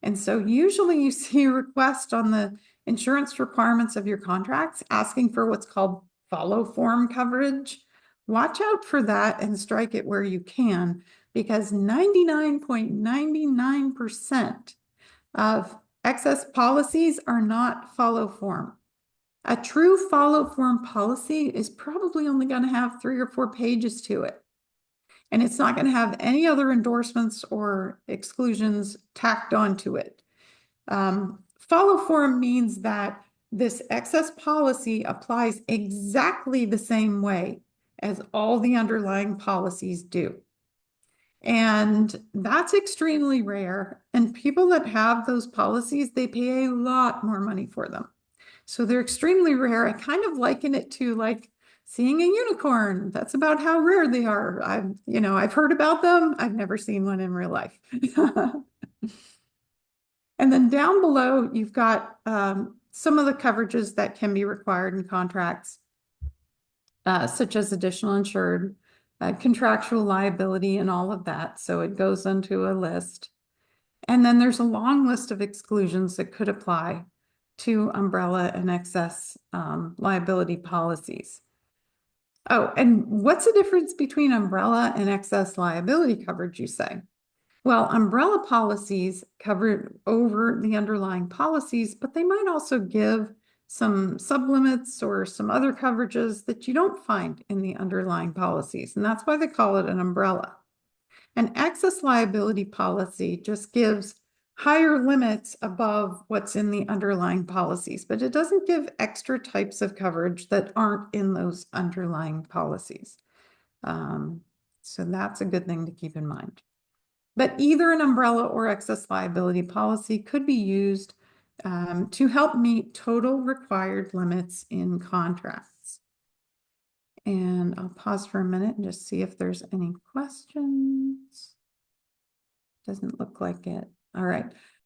And so usually you see a request on the insurance requirements of your contracts asking for what's called follow form coverage. Watch out for that and strike it where you can, because 99.99% of excess policies are not follow form. A true follow form policy is probably only going to have 3 or 4 pages to it. And it's not going to have any other endorsements or exclusions tacked onto it. Follow form means that this excess policy applies exactly the same way as all the underlying policies do. And that's extremely rare. And people that have those policies, they pay a lot more money for them. So they're extremely rare. I kind of liken it to like seeing a unicorn. That's about how rare they are. I've heard about them. I've never seen one in real life. And then down below, you've got some of the coverages that can be required in contracts, such as additional insured, contractual liability, and all of that. So it goes into a list. And then there's a long list of exclusions that could apply to umbrella and excess liability policies. Oh, and what's the difference between umbrella and excess liability coverage, you say? Well, umbrella policies cover over the underlying policies, but they might also give some sublimits or some other coverages that you don't find in the underlying policies. And that's why they call it an umbrella. An excess liability policy just gives higher limits above what's in the underlying policies, but it doesn't give extra types of coverage that aren't in those underlying policies. So that's a good thing to keep in mind. But either an umbrella or excess liability policy could be used to help meet total required limits in contracts. And I'll pause for a minute and just see if there's any questions. Doesn't look like it. All right.